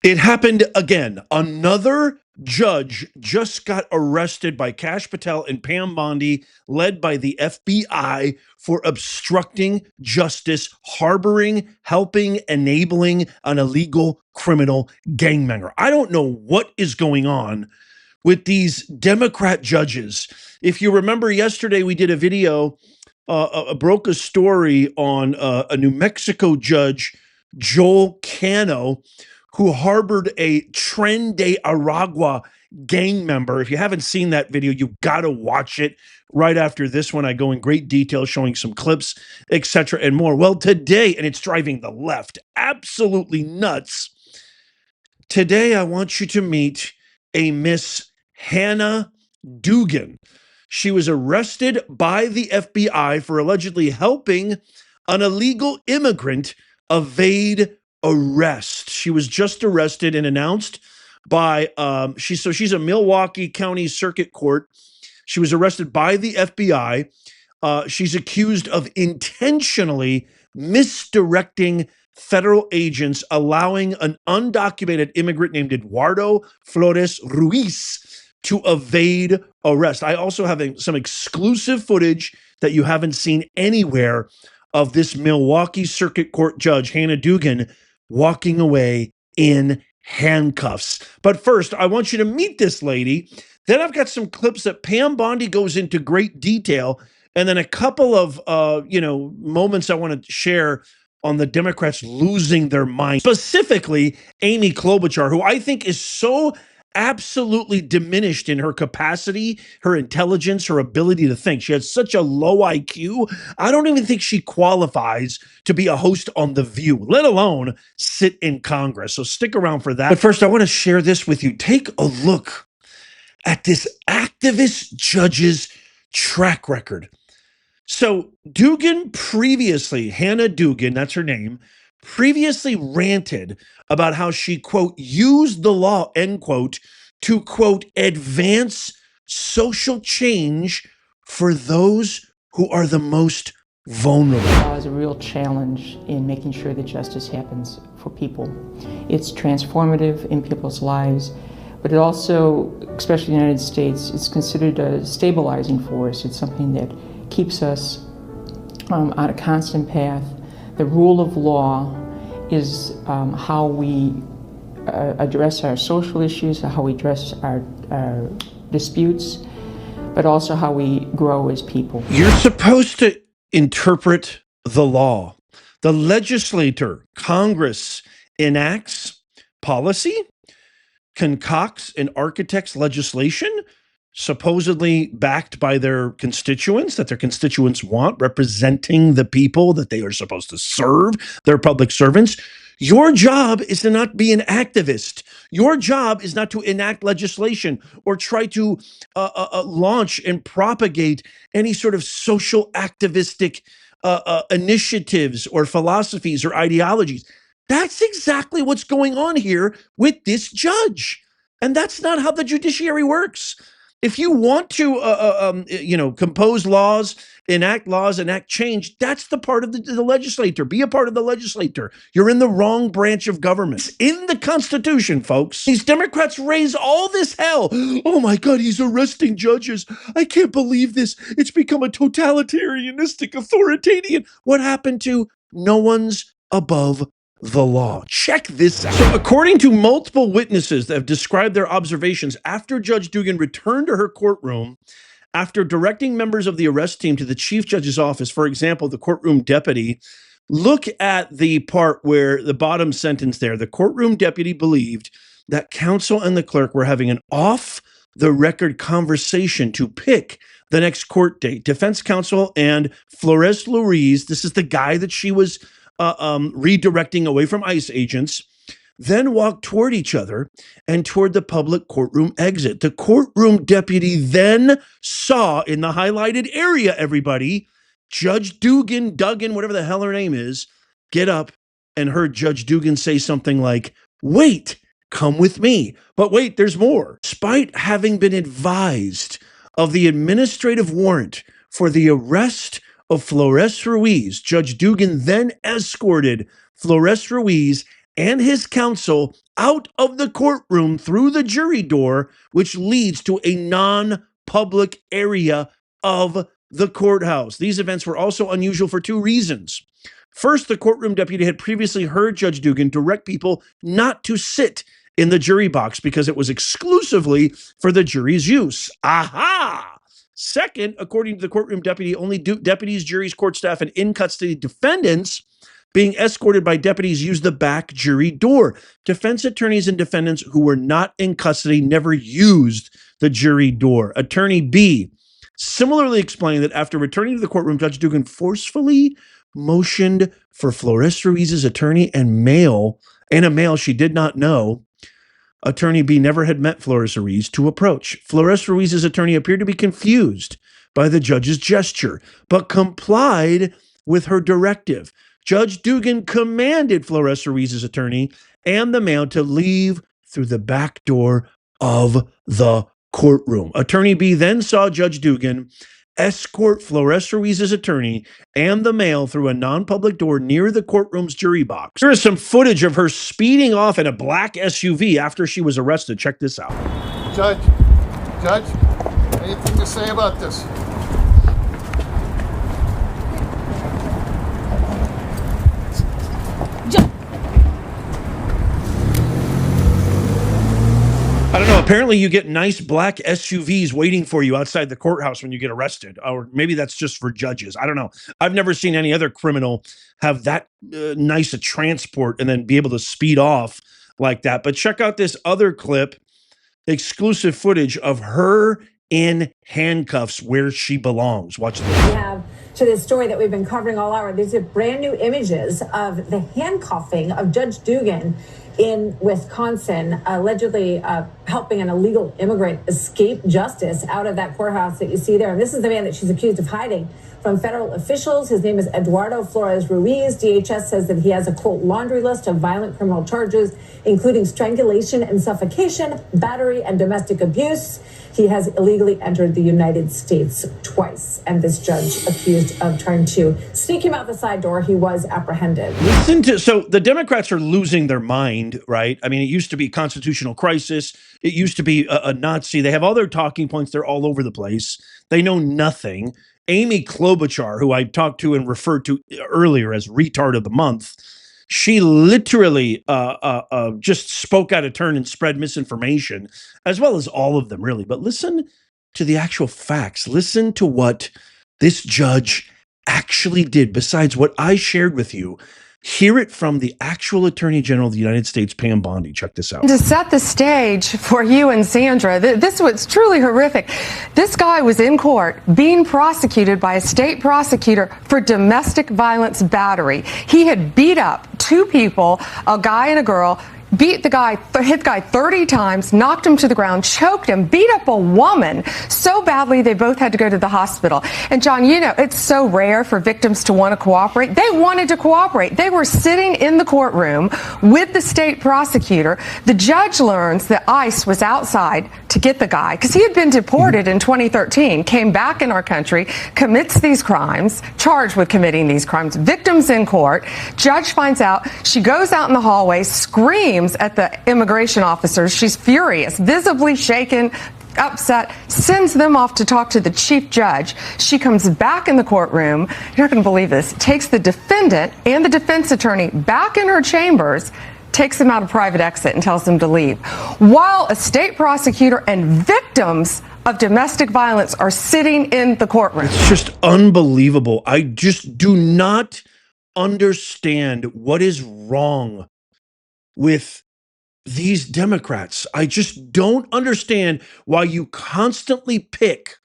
It happened again. Another judge just got arrested by Kash Patel and Pam Bondi, led by the FBI, for obstructing justice, harboring, helping, enabling an illegal criminal gang member. I don't know what is going on with these Democrat judges. If you remember yesterday, we did a video, broke a story on a New Mexico judge, Joel Cano, who harbored a Tren de Aragua gang member. If you haven't seen that video, you got to watch it. Right after this one, I go in great detail showing some clips, etc., and more. Well, today, and it's driving the left absolutely nuts. Today, I want you to meet a Miss Hannah Dugan. She was arrested by the FBI for allegedly helping an illegal immigrant evade arrest. She was just arrested and announced by she's a Milwaukee County Circuit Court. She was arrested by the FBI. She's accused of intentionally misdirecting federal agents, allowing an undocumented immigrant named Eduardo Flores Ruiz to evade arrest. I also have some exclusive footage that you haven't seen anywhere of this Milwaukee Circuit Court judge, Hannah Dugan, walking away in handcuffs. But first, I want you to meet this lady. Then I've got some clips that Pam Bondi goes into great detail, and then a couple of moments I want to share on the Democrats losing their mind. Specifically, Amy Klobuchar, who I think is so absolutely diminished in her capacity, her intelligence, her ability to think. She has such a low IQ. I don't even think she qualifies to be a host on The View, let alone sit in Congress. So stick around for that. But first, I want to share this with you. Take a look at this activist judge's track record. So Dugan previously, Hannah Dugan, that's her name, previously ranted about how she, quote, used the law, end quote, to, quote, advance social change for those who are the most vulnerable. The law is a real challenge in making sure that justice happens for people. It's transformative in people's lives, but it also, especially in the United States, it's considered a stabilizing force. It's something that keeps us on a constant path. The rule of law is how we address our social issues, how we address our disputes, but also how we grow as people. You're supposed to interpret the law. The legislator, Congress, enacts policy, concocts and architects legislation, supposedly backed by their constituents, that their constituents want, representing the people that they are supposed to serve, their public servants. Your job is to not be an activist. Your job is not to enact legislation or try to launch and propagate any sort of social activistic initiatives or philosophies or ideologies. That's exactly what's going on here with this judge. And that's not how the judiciary works. If you want to, compose laws, enact change, that's the part of the legislator. Be a part of the legislator. You're in the wrong branch of government. It's in the Constitution, folks. These Democrats raise all this hell. Oh my God, he's arresting judges. I can't believe this. It's become a totalitarianistic, authoritarian. What happened to no one's above the law? Check this out. So according to multiple witnesses that have described their observations after Judge Dugan returned to her courtroom after directing members of the arrest team to the chief judge's office, for example, the courtroom deputy, look at the part where the bottom sentence there, the courtroom deputy believed that counsel and the clerk were having an off-the-record conversation to pick the next court date. Defense counsel and Flores Ruiz, this is the guy that she was redirecting away from ICE agents, then walked toward each other and toward the public courtroom exit. The courtroom deputy then saw in the highlighted area, everybody, Judge Dugan, whatever the hell her name is, get up and heard Judge Dugan say something like, "Wait, come with me." But wait, there's more. Despite having been advised of the administrative warrant for the arrest of Flores Ruiz, Judge Dugan then escorted Flores Ruiz and his counsel out of the courtroom through the jury door, which leads to a non-public area of the courthouse. These events were also unusual for two reasons. First, the courtroom deputy had previously heard Judge Dugan direct people not to sit in the jury box because it was exclusively for the jury's use. Aha! Second, according to the courtroom deputy, only deputies, juries, court staff, and in-custody defendants being escorted by deputies used the back jury door. Defense attorneys and defendants who were not in custody never used the jury door. Attorney B similarly explained that after returning to the courtroom, Judge Dugan forcefully motioned for Flores Ruiz's attorney and a male she did not know. Attorney B never had met Flores Ruiz to approach. Flores Ruiz's attorney appeared to be confused by the judge's gesture, but complied with her directive. Judge Dugan commanded Flores Ruiz's attorney and the male to leave through the back door of the courtroom. Attorney B then saw Judge Dugan escort Flores Ruiz's attorney and the male through a non-public door near the courtroom's jury box. There is some footage of her speeding off in a black SUV after she was arrested. Check this out. Judge, anything to say about this? I don't know. Apparently you get nice black SUVs waiting for you outside the courthouse when you get arrested. Or maybe that's just for judges. I don't know. I've never seen any other criminal have that nice a transport and then be able to speed off like that. But check out this other clip, exclusive footage of her in handcuffs where she belongs. Watch this. We have to this story that we've been covering all hour. These are brand new images of the handcuffing of Judge Dugan in Wisconsin, allegedly helping an illegal immigrant escape justice out of that courthouse that you see there. And this is the man that she's accused of hiding from federal officials. His name is Eduardo Flores Ruiz. DHS says that he has a, quote, laundry list of violent criminal charges, including strangulation and suffocation, battery, and domestic abuse. He has illegally entered the United States twice, and this judge accused of trying to sneak him out the side door. He was apprehended. So the Democrats are losing their mind, right? I mean, it used to be constitutional crisis. It used to be a Nazi. They have all their talking points. They're all over the place. They know nothing. Amy Klobuchar, who I talked to and referred to earlier as retard of the month, she literally just spoke out of turn and spread misinformation, as well as all of them, really. But listen to the actual facts. Listen to what this judge actually did, besides what I shared with you. Hear it from the actual Attorney General of the United States, Pam Bondi. Check this out. To set the stage for you and Sandra, this was truly horrific. This guy was in court being prosecuted by a state prosecutor for domestic violence battery. He had beat up two people, a guy and a girl, beat the guy, hit the guy 30 times, knocked him to the ground, choked him, beat up a woman so badly they both had to go to the hospital. And John, you know, it's so rare for victims to want to cooperate. They wanted to cooperate. They were sitting in the courtroom with the state prosecutor. The judge learns that ICE was outside to get the guy because he had been deported in 2013, came back in our country, commits these crimes, charged with committing these crimes, victims in court. Judge finds out. She goes out in the hallway, screams at the immigration officers. She's furious, visibly shaken, upset, sends them off to talk to the chief judge. She comes back in the courtroom. You're not going to believe this. Takes the defendant and the defense attorney back in her chambers, takes them out a private exit and tells them to leave. While a state prosecutor and victims of domestic violence are sitting in the courtroom. It's just unbelievable. I just do not understand what is wrong with these Democrats. I just don't understand why you constantly pick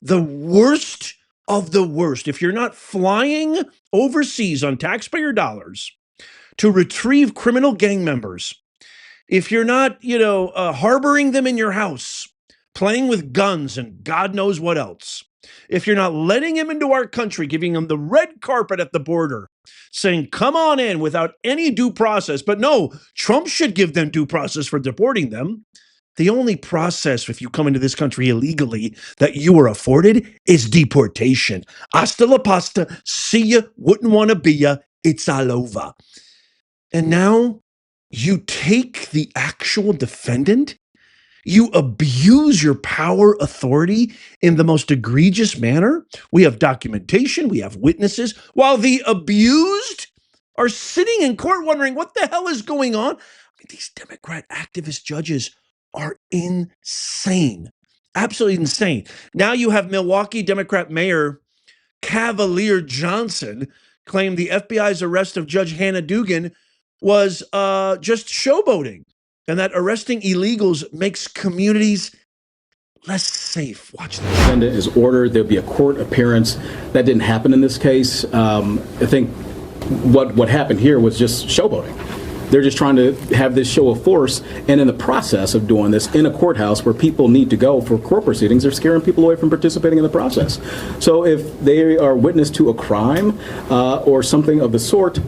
the worst of the worst. If you're not flying overseas on taxpayer dollars to retrieve criminal gang members, if you're not, harboring them in your house, playing with guns and God knows what else, if you're not letting them into our country, giving them the red carpet at the border, saying, come on in without any due process. But no, Trump should give them due process for deporting them. The only process, if you come into this country illegally, that you are afforded is deportation. Hasta la pasta. See ya. Wouldn't want to be ya. It's all over. And now You take the actual defendant, you abuse your power authority in the most egregious manner. We have documentation, we have witnesses, while the abused are sitting in court wondering what the hell is going on. I mean, these Democrat activist judges are insane, absolutely insane. Now you have Milwaukee Democrat Mayor Cavalier Johnson claimed the FBI's arrest of Judge Hannah Dugan was just showboating, and that arresting illegals makes communities less safe. Watch this. Defendant is ordered. There'll be a court appearance. That didn't happen in this case. I think what happened here was just showboating. They're just trying to have this show of force, and in the process of doing this in a courthouse where people need to go for court proceedings, they're scaring people away from participating in the process. So if they are witness to a crime or something of the sort,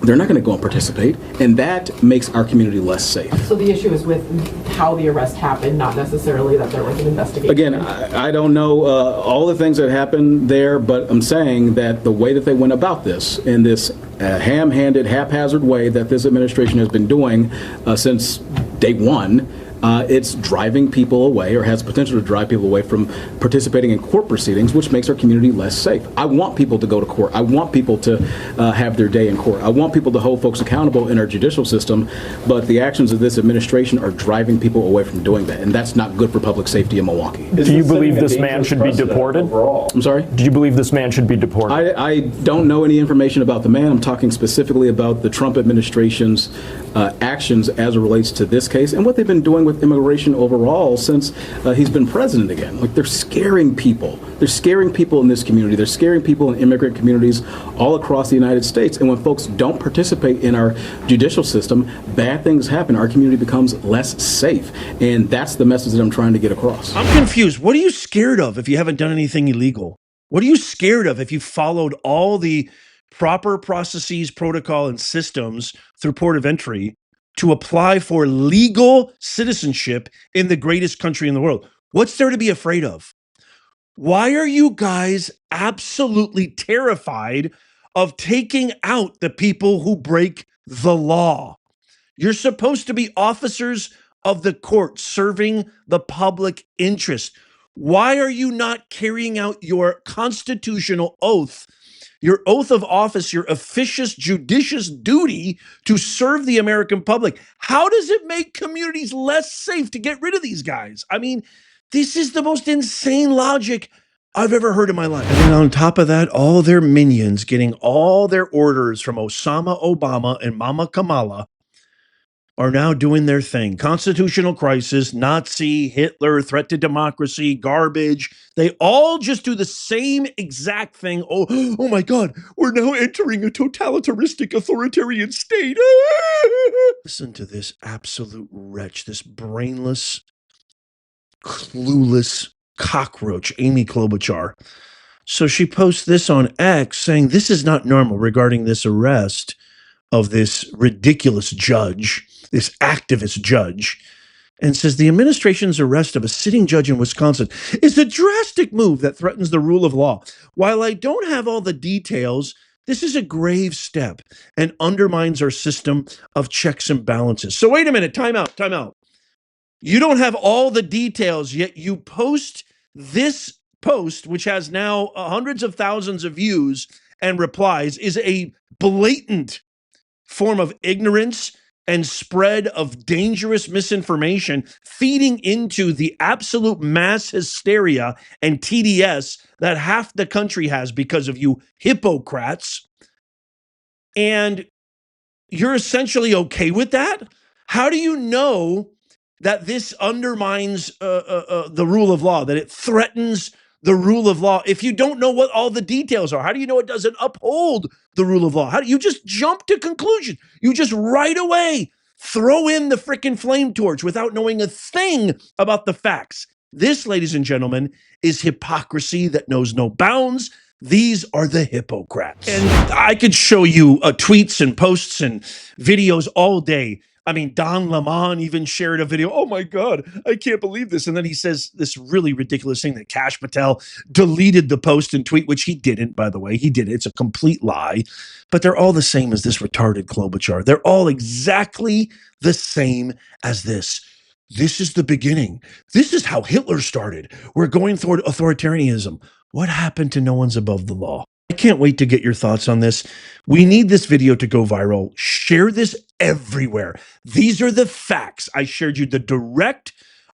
they're not going to go and participate, and that makes our community less safe. So the issue is with how the arrest happened, not necessarily that there was an investigation. Again, I don't know all the things that happened there, but I'm saying that the way that they went about this, in this ham-handed, haphazard way that this administration has been doing since day one, it's driving people away, or has potential to drive people away from participating in court proceedings, which makes our community less safe. I want people to go to court. I want people to have their day in court. I want people to hold folks accountable in our judicial system, but the actions of this administration are driving people away from doing that, and that's not good for public safety in Milwaukee. Do you believe this man should be deported? I'm sorry? Do you believe this man should be deported? I don't know any information about the man. I'm talking specifically about the Trump administration's actions as it relates to this case and what they've been doing with immigration overall since he's been president again. Like, they're scaring people. They're scaring people in this community. They're scaring people in immigrant communities all across the United States. And when folks don't participate in our judicial system, bad things happen. Our community becomes less safe. And that's the message that I'm trying to get across. I'm confused. What are you scared of if you haven't done anything illegal? What are you scared of if you followed all the proper processes, protocol, and systems through port of entry to apply for legal citizenship in the greatest country in the world? What's there to be afraid of? Why are you guys absolutely terrified of taking out the people who break the law? You're supposed to be officers of the court serving the public interest. Why are you not carrying out your constitutional oath, your oath of office, your officious judicious duty to serve the American public? How does it make communities less safe to get rid of these guys? I mean, this is the most insane logic I've ever heard in my life. And then on top of that, all their minions getting all their orders from Osama Obama and Mama Kamala are now doing their thing. Constitutional crisis, Nazi, Hitler, threat to democracy, garbage. They all just do the same exact thing. Oh my God, we're now entering a totalitarianistic authoritarian state. Listen to this absolute wretch, this brainless, clueless cockroach, Amy Klobuchar. So she posts this on X saying this is not normal regarding this arrest of this ridiculous judge, this activist judge, and says the administration's arrest of a sitting judge in Wisconsin is a drastic move that threatens the rule of law. While I don't have all the details, this is a grave step and undermines our system of checks and balances. So wait a minute, time out. You don't have all the details, yet you post this post, which has now hundreds of thousands of views and replies, is a blatant form of ignorance and spread of dangerous misinformation, feeding into the absolute mass hysteria and TDS that half the country has because of you hypocrites. And you're essentially okay with that? How do you know that this undermines the rule of law, that it threatens the rule of law, if you don't know what all the details are? How do you know it doesn't uphold the rule of law? How do you just jump to conclusion? You just right away throw in the frickin' flame torch without knowing a thing about the facts. This, ladies and gentlemen, is hypocrisy that knows no bounds. These are the hypocrites. And I could show you tweets and posts and videos all day I mean, Don Lemon even shared a video. Oh my God, I can't believe this. And then he says this really ridiculous thing that Kash Patel deleted the post and tweet, which he didn't, by the way. He did it. It's a complete lie. But they're all the same as this retarded Klobuchar. They're all exactly the same as this. This is the beginning. This is how Hitler started. We're going toward authoritarianism. What happened to no one's above the law? I can't wait to get your thoughts on this. We need this video to go viral. Share this everywhere. These are the facts. I shared you the direct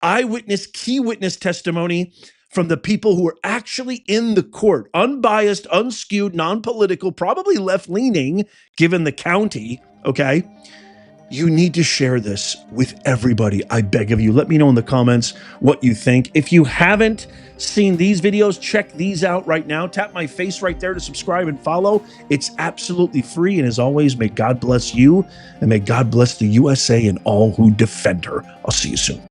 eyewitness, key witness testimony from the people who are actually in the court, unbiased, unskewed, non-political, probably left-leaning, given the county, okay? You need to share this with everybody. I beg of you. Let me know in the comments what you think. If you haven't seen these videos, check these out right now. Tap my face right there to subscribe and follow. It's absolutely free. And as always, may God bless you and may God bless the USA and all who defend her. I'll see you soon.